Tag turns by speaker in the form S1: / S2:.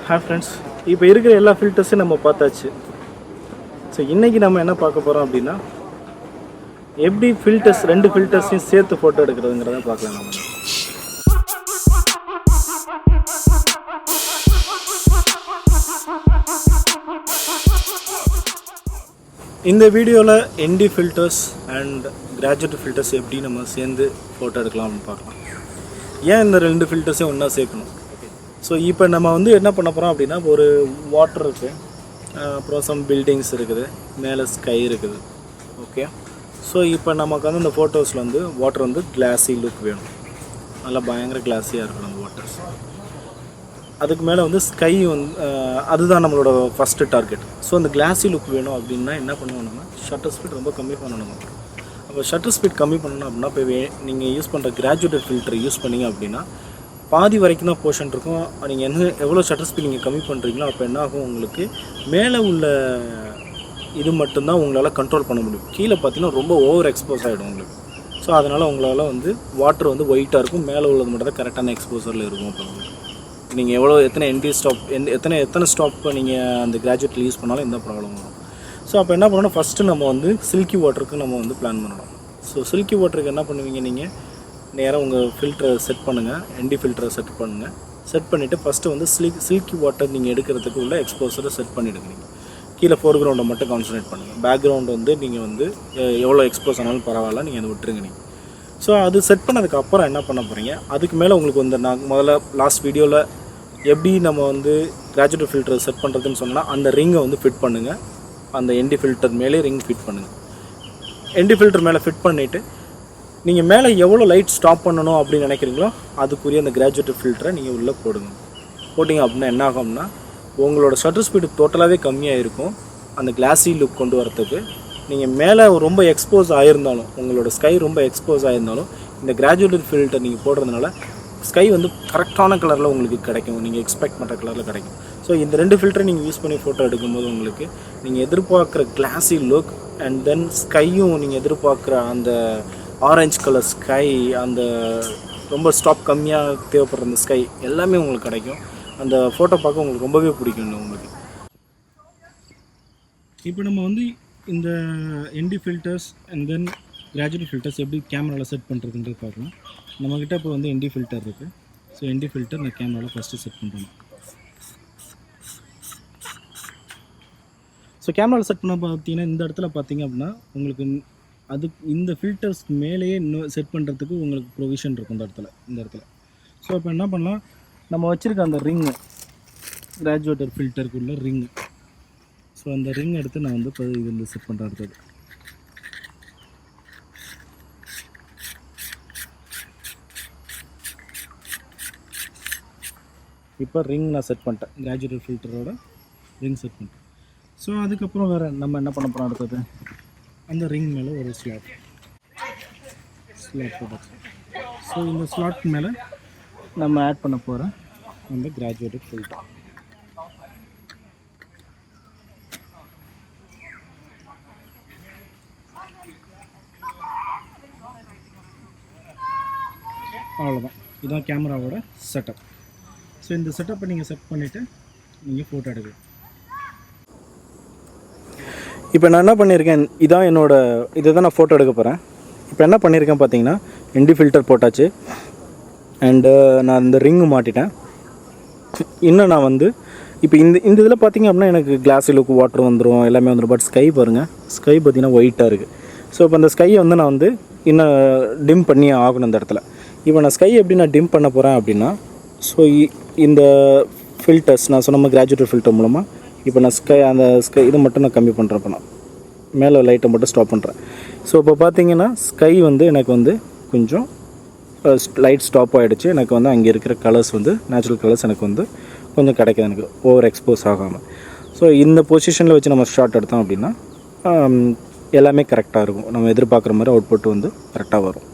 S1: Hi friends, இப்போ இருக்கிற எல்லா ஃபில்டர்ஸையும் நம்ம பார்த்தாச்சு. ஸோ இன்றைக்கி நம்ம என்ன பார்க்க போகிறோம் அப்படின்னா, எப்படி ரெண்டு ஃபில்டர்ஸையும் சேர்த்து ஃபோட்டோ எடுக்கிறதுங்கிறத பார்க்கலாம். நம்ம இந்த வீடியோவில் ND filters and graduate filters எப்படி நம்ம சேர்ந்து ஃபோட்டோ எடுக்கலாம் அப்படின்னு பார்க்கலாம். ஏன் இந்த ரெண்டு ஃபில்டர்ஸையும் ஒன்றா சேர்க்கணும்? ஸோ இப்போ நம்ம என்ன பண்ண போகிறோம் அப்படின்னா, ஒரு வாட்டர் இருக்குது, அப்புறம் சம் பில்டிங்ஸ் இருக்குது, மேலே ஸ்கை இருக்குது. ஓகே, ஸோ இப்போ நமக்கு இந்த ஃபோட்டோஸில் வாட்டர் கிளாஸி லுக் வேணும். நல்லா பயங்கர கிளாஸியாக இருக்கணும் அந்த வாட்டர்ஸ். அதுக்கு மேலே ஸ்கை அதுதான் நம்மளோட ஃபஸ்ட்டு டார்கெட். ஸோ அந்த கிளாஸி லுக் வேணும் அப்படின்னா என்ன பண்ணுவோம்னா, ஷட்டர் ஸ்பீட் ரொம்ப கம்மி பண்ணணும். அப்போ ஷட்டர் ஸ்பீட் கம்மி பண்ணணும் அப்படின்னா, இப்போ நீங்கள் யூஸ் பண்ணுற கிராஜுவேட் ஃபில்டர் யூஸ் பண்ணிங்க அப்படின்னா பாதி வரைக்கும் தான் போர்ஷன் இருக்கும். நீங்கள் எவ்வளோ ஷட்டர் ஸ்பீட் நீங்கள் கம்மி பண்ணுறீங்களோ அப்போ என்ன ஆகும், உங்களுக்கு மேலே உள்ள இது மட்டும்தான் உங்களால் கண்ட்ரோல் பண்ண முடியும். கீழே பார்த்தீங்கன்னா ரொம்ப ஓவர் எக்ஸ்போஸ் ஆகிடும் உங்களுக்கு. ஸோ அதனால் உங்களால் வாட்டர் ஒயிட்டாக இருக்கும், மேலே உள்ளது மட்டும் தான் கரெக்டான எக்ஸ்போசரில் இருக்கும். அப்போ நீங்கள் எத்தனை ND ஸ்டாப் எத்தனை ஸ்டாப் நீங்கள் அந்த கிராஜுவேட்டில் யூஸ் பண்ணாலும் எந்த ப்ராப்ளம் வரும். ஸோ அப்போ என்ன பண்ணணும், ஃபஸ்ட்டு நம்ம சில்கி வாட்டருக்கு நம்ம பிளான் பண்ணணும். ஸோ சில்கி வாட்டருக்கு என்ன பண்ணுவீங்க, நீங்கள் நேராக உங்கள் ஃபில்டரை செட் பண்ணுங்கள், ND ஃபில்டரை செட் பண்ணுங்கள். செட் பண்ணிவிட்டு ஃபஸ்ட்டு சில்கி வாட்டர் நீங்கள் எடுக்கிறதுக்கு உள்ள எக்ஸ்போசரை செட் பண்ணிவிடுங்க. நீங்கள் கீழே ஃபோர்க்ரவுண்டை மட்டும் கான்சன்ட்ரேட் பண்ணுங்கள். பேக்ரவுண்டு நீங்கள் எவ்வளோ எக்ஸ்போஸ் ஆனாலும் பரவாயில்ல, நீங்கள் அதை விட்டுருங்க நீங்கள். ஸோ அது செட் பண்ணதுக்கப்புறம் என்ன பண்ண போகிறீங்க, அதுக்கு மேலே உங்களுக்கு நான் முதல்ல லாஸ்ட் வீடியோவில் எப்படி நம்ம கிராஜுவேட் ஃபில்டரை செட் பண்ணுறதுன்னு சொன்னால், அந்த ரிங்கை ஃபிட் பண்ணுங்கள். அந்த ND ஃபில்டர் மேலே ரிங் ஃபிட் பண்ணுங்கள். ND ஃபில்டர் மேலே ஃபிட் பண்ணிவிட்டு நீங்கள் மேலே எவ்வளோ லைட் ஸ்டாப் பண்ணணும் அப்படின்னு நினைக்கிறீங்களோ அதுக்குரிய அந்த கிராஜுவேட் ஃபில்டரை நீங்கள் உள்ளே போட்டிங்க அப்படின்னா என்ன ஆகும்னா, உங்களோட ஷட்டர் ஸ்பீடு டோட்டலாகவே கம்மியாக இருக்கும். அந்த கிளாஸி லுக் கொண்டு வரத்துக்கு நீங்கள் மேலே ரொம்ப எக்ஸ்போஸ் ஆகிருந்தாலும், உங்களோட ஸ்கை ரொம்ப எக்ஸ்போஸ் ஆகிருந்தாலும், இந்த கிராஜுவேட் ஃபில்டர் நீங்கள் போடுறதுனால ஸ்கை கரெக்டான கலரில் உங்களுக்கு கிடைக்கும், நீங்கள் எக்ஸ்பெக்ட் பண்ணுற கலரில் கிடைக்கும். ஸோ இந்த ரெண்டு ஃபில்டரை நீங்கள் யூஸ் பண்ணி ஃபோட்டோ எடுக்கும்போது நீங்கள் எதிர்பார்க்குற கிளாஸி லுக் அண்ட் தென் ஸ்கையும் நீங்கள் எதிர்பார்க்குற அந்த ஆரஞ்சு கலர் ஸ்கை, அந்த ரொம்ப ஸ்டாப் கம்மியாக தேவைப்படுற அந்த ஸ்கை எல்லாமே உங்களுக்கு கிடைக்கும். அந்த ஃபோட்டோ பார்க்க உங்களுக்கு ரொம்பவே பிடிக்கும் உங்களுக்கு. இப்போ நம்ம இந்த ND filters and then graduate filters எப்படி கேமராவில் செட் பண்ணுறதுன்றது பார்க்கலாம். நம்மக்கிட்ட இப்போ ND ஃபில்டர் இருக்குது. ஸோ ND ஃபில்டர் நான் கேமராவில் ஃபஸ்ட்டு செட் பண்ணுறேன். ஸோ கேமராவில் செட் பண்ண பார்த்தீங்கன்னா, இந்த இடத்துல பார்த்தீங்க அப்படின்னா உங்களுக்கு இந்த ஃபில்டர்ஸ் மேலேயே இன்னும் செட் பண்ணுறதுக்கு உங்களுக்கு ப்ரொவிஷன் இருக்கும் இந்த இடத்துல. ஸோ இப்போ என்ன பண்ணலாம், நம்ம வச்சுருக்க அந்த ரிங்கு, கிராஜுவேட்டர் ஃபில்டருக்குள்ள ரிங்கு. ஸோ அந்த ரிங் எடுத்து நான் இப்போ இது செட் பண்ணுற அடுத்தது. இப்போ ரிங் நான் செட் பண்ணிட்டேன், கிராஜுவேட்டர் ஃபில்டரோட ரிங் செட் பண்ணிட்டேன். ஸோ அதுக்கப்புறம் வேறு நம்ம என்ன பண்ண போகிறோம், அடுத்தது அந்த ரிங் மேலே ஒரு ஸ்லாட் போட்டு, ஸோ இந்த ஸ்லாட் மேலே நம்ம ஆட் பண்ண போகிற அந்த கிராஜுவேட்டட் ஃபில்டர். அவ்வளோதான், இதுதான் கேமராவோட செட்டப். ஸோ இந்த செட்டப்பை நீங்கள் செட் பண்ணிவிட்டு நீங்கள் ஃபோட்டோ எடுக்கலாம். இப்போ நான் என்ன பண்ணியிருக்கேன், இதை தான் நான் ஃபோட்டோ எடுக்க போகிறேன். இப்போ என்ன பண்ணியிருக்கேன் பார்த்தீங்கன்னா, ND ஃபில்டர் போட்டாச்சு அண்டு நான் இந்த ரிங்கு மாட்டிட்டேன். இன்னும் நான் இப்போ இந்த இதில் பார்த்தீங்க அப்படின்னா எனக்கு கிளாஸி லுக் வாட்டர் வந்துடும், எல்லாமே வந்துடும். பட் ஸ்கை பாருங்கள், ஸ்கை பார்த்தீங்கன்னா ஒயிட்டாக இருக்குது. ஸோ இப்போ அந்த ஸ்கையை நான் இன்னும் டிம் பண்ணி ஆகணும் இந்த இடத்துல. இப்போ நான் ஸ்கை எப்படி நான் டிம் பண்ண போகிறேன் அப்படின்னா, ஸோ இந்த ஃபில்டர்ஸ் நான் சொன்ன கிராஜுவேட் ஃபில்டர் மூலமாக இப்போ நான் அந்த ஸ்கை இது மட்டும் நான் கம்மி பண்ணுறேன். இப்போ நான் மேலே லைட்டை மட்டும் ஸ்டாப் பண்ணுறேன். ஸோ இப்போ பார்த்தீங்கன்னா ஸ்கை எனக்கு கொஞ்சம் லைட் ஸ்டாப் ஆகிடுச்சு. எனக்கு அங்கே இருக்கிற கலர்ஸ் நேச்சுரல் கலர்ஸ் எனக்கு கொஞ்சம் கிடைக்குது, எனக்கு ஓவர் எக்ஸ்போஸ் ஆகாமல். ஸோ இந்த பொசிஷனில் வச்சு நம்ம ஷாட் எடுத்தோம் அப்படின்னா எல்லாமே கரெக்டாக இருக்கும். நம்ம எதிர்பார்க்குற மாதிரி அவுட்புட் கரெக்டாக வரும்.